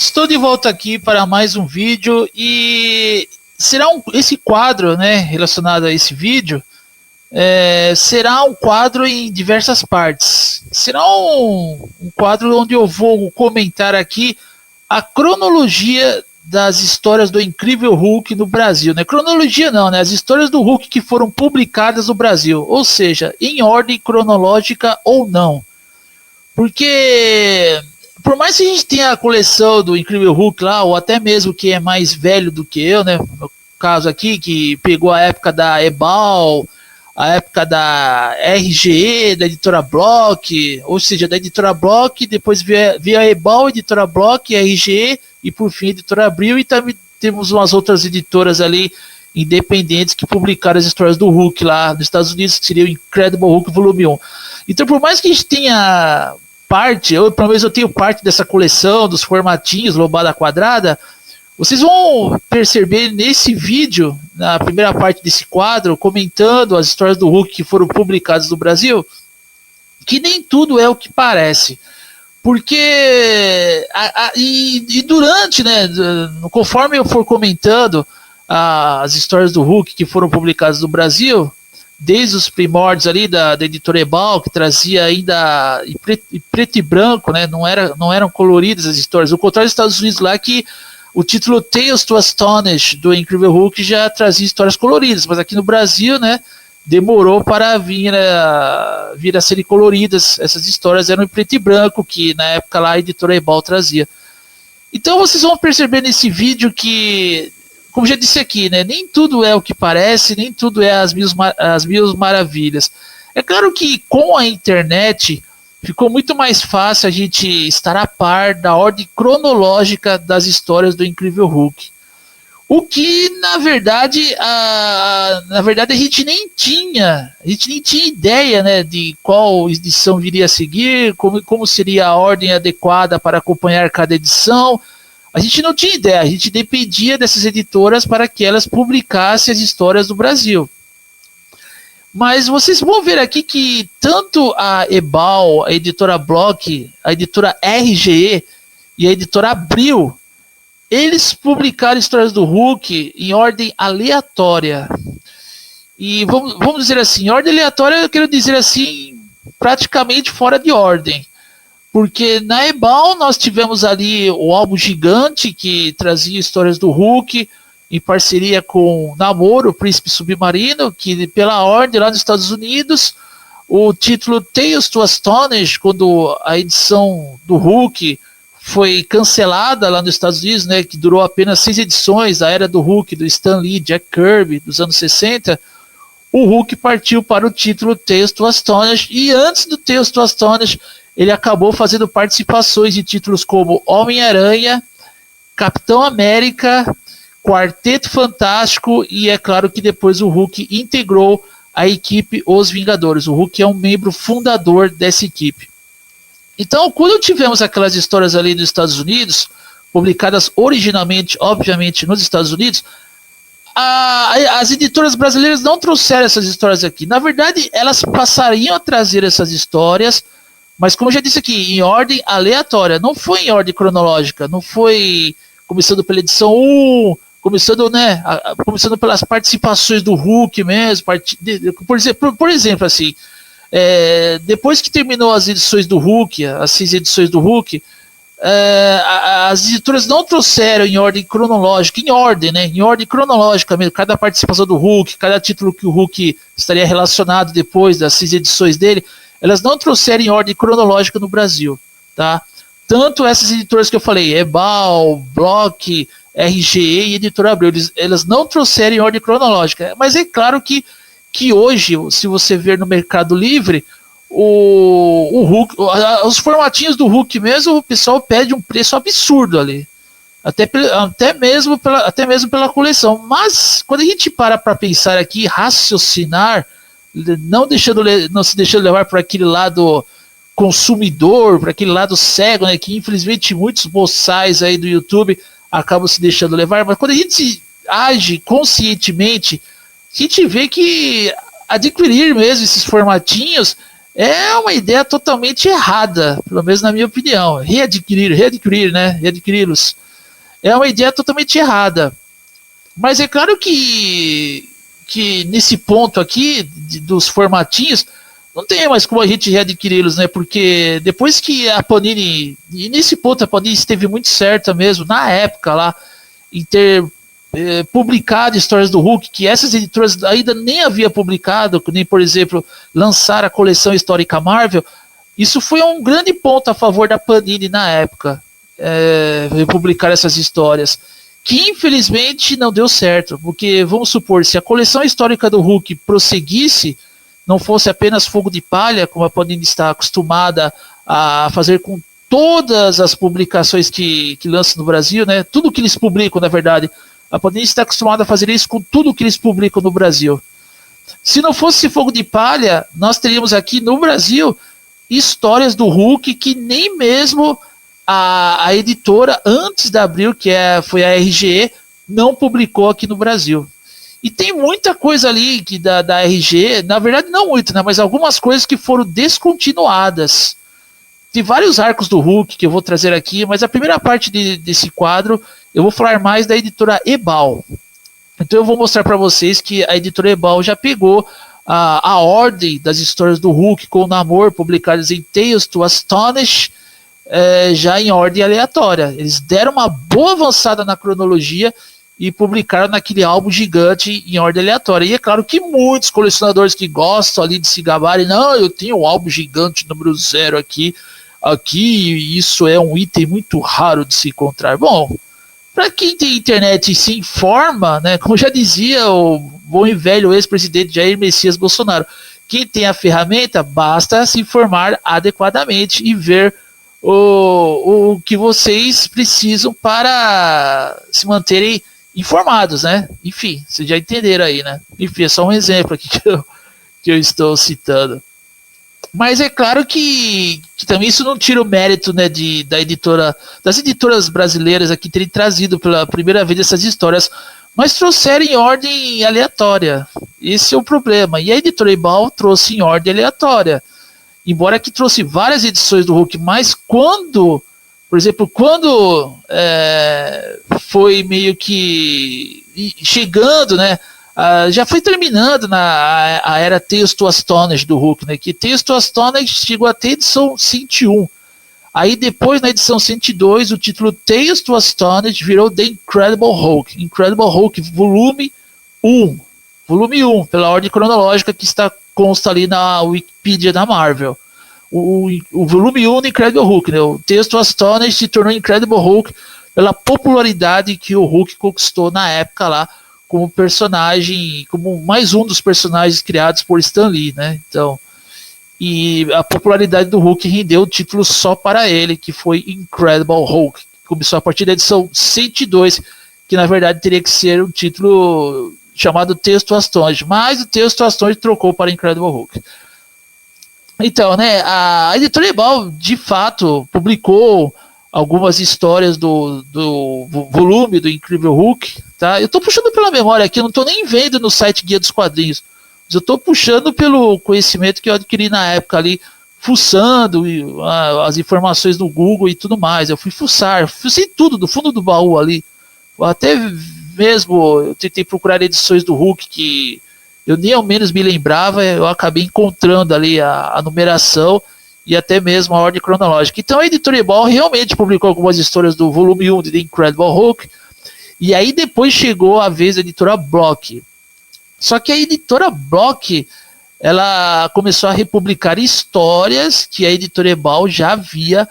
Estou de volta aqui para mais um vídeo e esse quadro, né, relacionado a esse vídeo, será um quadro em diversas partes. Será um quadro onde eu vou comentar aqui a cronologia das histórias do Incrível Hulk no Brasil. Né? Cronologia não, né? As histórias do Hulk que foram publicadas no Brasil, ou seja, em ordem cronológica ou não. Porque por mais que a gente tenha a coleção do Incrível Hulk lá, ou até mesmo que é mais velho do que eu, né? No meu caso aqui, que pegou a época da Ebal, a época da RGE, da editora Block, ou seja, da editora Block, depois veio a Ebal, a editora Block, a RGE e por fim a editora Abril, e também temos umas outras editoras ali independentes que publicaram as histórias do Hulk lá nos Estados Unidos, que seria o Incredible Hulk Volume 1. Então, por mais que a gente tenha parte, pelo menos eu tenho parte dessa coleção dos formatinhos lombada quadrada, vocês vão perceber nesse vídeo, na primeira parte desse quadro, comentando as histórias do Hulk que foram publicadas no Brasil, que nem tudo é o que parece. Porque durante, né, conforme eu for comentando as histórias do Hulk que foram publicadas no Brasil, desde os primórdios ali da editora Ebal, que trazia ainda em preto e branco, né? Não eram coloridas as histórias. O contrário dos Estados Unidos lá, que o título Tales to Astonish do Incrível Hulk já trazia histórias coloridas, mas aqui no Brasil, né, demorou para vir a serem coloridas. Essas histórias eram em preto e branco, que na época lá a editora Ebal trazia. Então vocês vão perceber nesse vídeo que, como já disse aqui, né, nem tudo é o que parece, nem tudo é as mil maravilhas. É claro que com a internet ficou muito mais fácil a gente estar a par da ordem cronológica das histórias do Incrível Hulk. O que, na verdade, a gente nem tinha ideia, né, de qual edição viria a seguir, como seria a ordem adequada para acompanhar cada edição. A gente não tinha ideia, a gente dependia dessas editoras para que elas publicassem as histórias do Brasil. Mas vocês vão ver aqui que tanto a Ebal, a editora Block, a editora RGE e a editora Abril, eles publicaram histórias do Hulk em ordem aleatória. E vamos dizer assim, em ordem aleatória eu quero dizer assim, praticamente fora de ordem. Porque na Ebal nós tivemos ali o álbum gigante que trazia histórias do Hulk em parceria com Namor, o Príncipe Submarino, que pela ordem lá nos Estados Unidos, o título Tales to Astonish, quando a edição do Hulk foi cancelada lá nos Estados Unidos, né, que durou apenas 6 edições, a era do Hulk, do Stan Lee, Jack Kirby, dos anos 60, o Hulk partiu para o título Tales to Astonish, e antes do Tales to Astonish, ele acabou fazendo participações de títulos como Homem-Aranha, Capitão América, Quarteto Fantástico, e é claro que depois o Hulk integrou a equipe Os Vingadores. O Hulk é um membro fundador dessa equipe. Então, quando tivemos aquelas histórias ali nos Estados Unidos, publicadas originalmente, obviamente, nos Estados Unidos, as editoras brasileiras não trouxeram essas histórias aqui. Na verdade, elas passariam a trazer essas histórias, mas como eu já disse aqui, em ordem aleatória, não foi em ordem cronológica, não foi começando pela edição 1, começando pelas participações do Hulk mesmo, por exemplo, assim, depois que terminou as edições do Hulk, as 6 edições do Hulk, as editoras não trouxeram em ordem cronológica, em ordem cronológica mesmo, cada participação do Hulk, cada título que o Hulk estaria relacionado depois das 6 edições dele, elas não trouxeram em ordem cronológica no Brasil, tá? Tanto essas editoras que eu falei, Ebal, Block, RGE e Editora Abril, elas não trouxeram em ordem cronológica. Mas é claro que hoje, se você ver no Mercado Livre, o Hulk, os formatinhos do Hulk mesmo, o pessoal pede um preço absurdo ali. Até mesmo pela coleção. Mas quando a gente para pensar aqui, raciocinar, não se deixando levar por aquele lado consumidor, para aquele lado cego, né, que infelizmente muitos boçais aí do YouTube acabam se deixando levar, mas quando a gente age conscientemente, a gente vê que adquirir mesmo esses formatinhos é uma ideia totalmente errada, pelo menos na minha opinião. Readquirir, né? Readquiri-los. É uma ideia totalmente errada. Mas é claro que nesse ponto aqui, dos formatinhos, não tem mais como a gente readquiri-los, né? Porque depois que a Panini, e nesse ponto a Panini esteve muito certa mesmo, na época lá, em ter publicado histórias do Hulk, que essas editoras ainda nem havia publicado, nem, por exemplo, lançar a coleção histórica Marvel. Isso foi um grande ponto a favor da Panini na época, publicar essas histórias, que infelizmente não deu certo, porque vamos supor, se a coleção histórica do Hulk prosseguisse, não fosse apenas fogo de palha, como a Panini está acostumada a fazer com todas as publicações que lançam no Brasil, né? Tudo que eles publicam, na verdade, a Panini está acostumada a fazer isso com tudo que eles publicam no Brasil. Se não fosse fogo de palha, nós teríamos aqui no Brasil histórias do Hulk que nem mesmo a editora, antes da Abril, que foi a RGE, não publicou aqui no Brasil. E tem muita coisa ali que da RG, na verdade não muito, né, mas algumas coisas que foram descontinuadas. Tem vários arcos do Hulk que eu vou trazer aqui, mas a primeira parte desse quadro eu vou falar mais da editora Ebal. Então eu vou mostrar para vocês que a editora Ebal já pegou a ordem das histórias do Hulk com o Namor publicadas em Tales to Astonish, já em ordem aleatória. Eles deram uma boa avançada na cronologia e publicaram naquele álbum gigante em ordem aleatória. E é claro que muitos colecionadores que gostam ali de se gabarem, não, eu tenho o álbum gigante número 0 aqui, isso é um item muito raro de se encontrar. Bom, para quem tem internet e se informa, né, como já dizia o bom e velho ex-presidente Jair Messias Bolsonaro, quem tem a ferramenta, basta se informar adequadamente e ver o que vocês precisam para se manterem informados, né? Enfim, vocês já entenderam aí, né? Enfim, é só um exemplo aqui que eu estou citando. Mas é claro que também isso não tira o mérito, né, das editoras brasileiras aqui terem trazido pela primeira vez essas histórias, mas trouxeram em ordem aleatória. Esse é o problema. E a editora Ebal trouxe em ordem aleatória. Embora que trouxe várias edições do Hulk, mas por exemplo, quando foi meio que chegando, né, já foi terminando a era Tales to Astonish do Hulk, né, que Tales to Astonish chegou até a edição 101. Aí depois, na edição 102, o título Tales to Astonish virou The Incredible Hulk. Incredible Hulk, volume 1. Volume 1, pela ordem cronológica que consta ali na Wikipedia da Marvel. O volume 1 do Incredible Hulk, né? O texto Astonish se tornou Incredible Hulk pela popularidade que o Hulk conquistou na época lá como personagem, como mais um dos personagens criados por Stan Lee, né? Então, e a popularidade do Hulk rendeu o título só para ele, que foi Incredible Hulk, que começou a partir da edição 102, que na verdade teria que ser um título chamado Texto Astonish, mas o Texto Astonish trocou para Incredible Hulk. Então, né, a editora Ebal, de fato, publicou algumas histórias do volume do Incrível Hulk, tá? Eu tô puxando pela memória aqui, eu não tô nem vendo no site Guia dos Quadrinhos, mas eu tô puxando pelo conhecimento que eu adquiri na época ali, fuçando as informações no Google e tudo mais. Eu fucei tudo do fundo do baú ali, até mesmo eu tentei procurar edições do Hulk que eu nem ao menos me lembrava, eu acabei encontrando ali a numeração e até mesmo a ordem cronológica. Então a editora Ebal realmente publicou algumas histórias do volume 1 de The Incredible Hulk, e aí depois chegou a vez da editora Block. Só que a editora Block, ela começou a republicar histórias que a editora Ebal já havia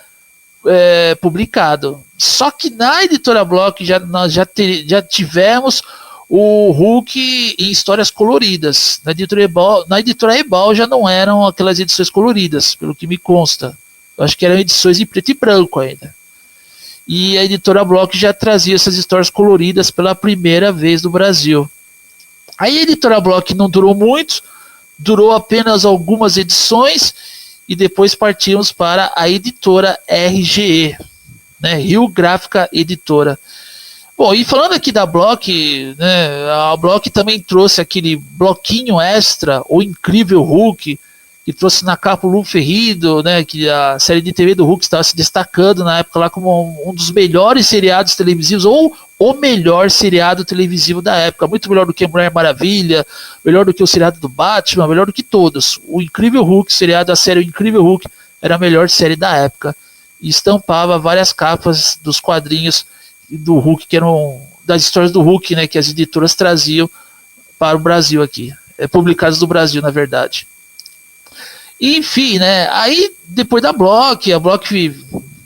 publicado. Só que na editora Block nós já tivemos o Hulk em histórias coloridas. Na editora Ebal já não eram aquelas edições coloridas, pelo que me consta. Eu acho que eram edições em preto e branco ainda. E a editora Block já trazia essas histórias coloridas pela primeira vez no Brasil. Aí a editora Block não durou muito, durou apenas algumas edições, e depois partimos para a editora RGE, né, Rio Gráfica Editora. Bom, e falando aqui da Block, né, a Block também trouxe aquele bloquinho extra, o Incrível Hulk, que trouxe na capa o Lu Ferrido, né, que a série de TV do Hulk estava se destacando na época lá como um dos melhores seriados televisivos, ou o melhor seriado televisivo da época, muito melhor do que Mulher Maravilha, melhor do que o seriado do Batman, melhor do que todos. O Incrível Hulk, seriado da série O Incrível Hulk, era a melhor série da época, e estampava várias capas dos quadrinhos do Hulk, que eram das histórias do Hulk, né, que as editoras traziam para o Brasil aqui, publicadas no Brasil, na verdade. Enfim, né, aí depois da Block, a Block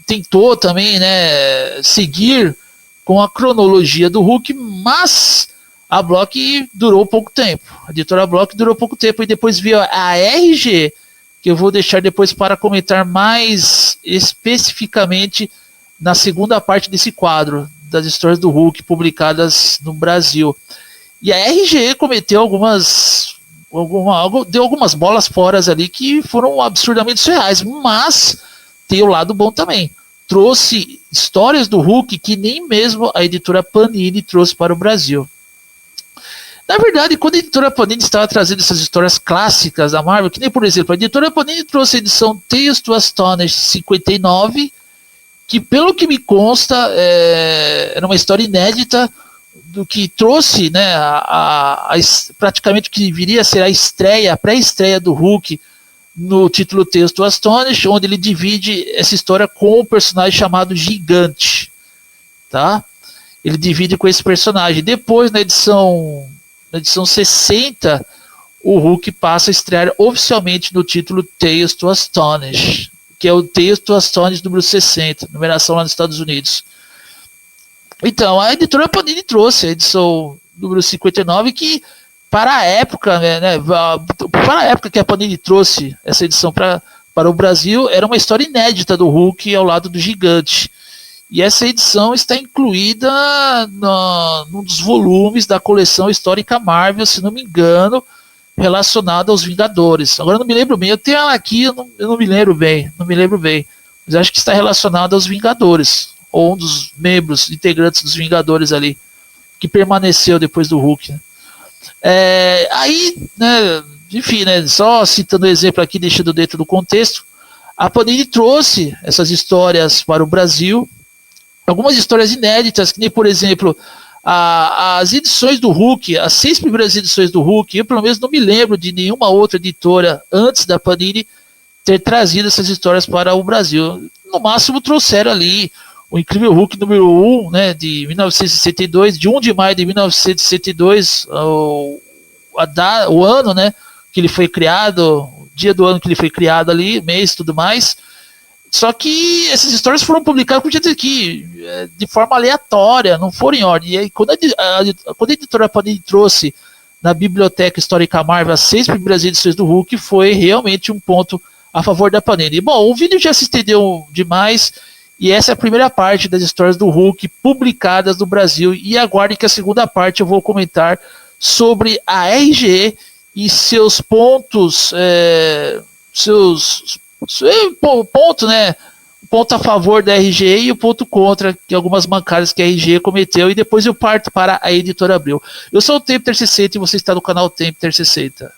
tentou também, né, seguir com a cronologia do Hulk, mas a Block durou pouco tempo, a editora Block durou pouco tempo, e depois veio a RG, que eu vou deixar depois para comentar mais especificamente na segunda parte desse quadro, das histórias do Hulk publicadas no Brasil. E a RG cometeu deu algumas bolas fora ali que foram absurdamente surreais, mas tem o lado bom também. Trouxe histórias do Hulk que nem mesmo a editora Panini trouxe para o Brasil. Na verdade, quando a editora Panini estava trazendo essas histórias clássicas da Marvel, que nem, por exemplo, a editora Panini trouxe a edição Tales to Astonish 59, que, pelo que me consta, era uma história inédita, do que trouxe, né, praticamente o que viria a ser a pré-estreia do Hulk no título Tales to Astonish, onde ele divide essa história com um personagem chamado Gigante, tá? Ele divide com esse personagem. Depois, na edição 60, o Hulk passa a estrear oficialmente no título Tales to Astonish, que é o Tales to Astonish número 60, numeração lá nos Estados Unidos. Então, a editora Panini trouxe a edição número 59, que para a época, para a época que a Panini trouxe essa edição para o Brasil, era uma história inédita do Hulk ao lado do Gigante. E essa edição está incluída num dos volumes da coleção histórica Marvel, se não me engano, relacionada aos Vingadores. Agora eu não me lembro bem, eu tenho ela aqui, eu não me lembro bem, mas acho que está relacionada aos Vingadores, ou um dos membros, integrantes dos Vingadores ali, que permaneceu depois do Hulk. Aí, né, enfim, né, só citando o exemplo aqui, deixando dentro do contexto, a Panini trouxe essas histórias para o Brasil, algumas histórias inéditas, que nem, por exemplo, as edições do Hulk, as 6 primeiras edições do Hulk, eu pelo menos não me lembro de nenhuma outra editora antes da Panini ter trazido essas histórias para o Brasil. No máximo trouxeram ali o Incrível Hulk número 1, né, de 1962, de 1 de maio de 1962, o ano, né, que ele foi criado, o dia do ano que ele foi criado ali, mês e tudo mais. Só que essas histórias foram publicadas, como eu disse aqui, de forma aleatória, não foram em ordem. E aí, quando a editora Panini trouxe na Biblioteca Histórica Marvel as 6 primeiras edições do Hulk, foi realmente um ponto a favor da Panini. Bom, o vídeo já se estendeu demais, e essa é a primeira parte das histórias do Hulk publicadas no Brasil. E aguardem que a segunda parte eu vou comentar sobre a RGE e seus pontos, ponto, né? O ponto a favor da RGE e o ponto contra, que algumas mancadas que a RGE cometeu, e depois eu parto para a editora Abril. Eu sou o Temper 60 e você está no canal Temper 60.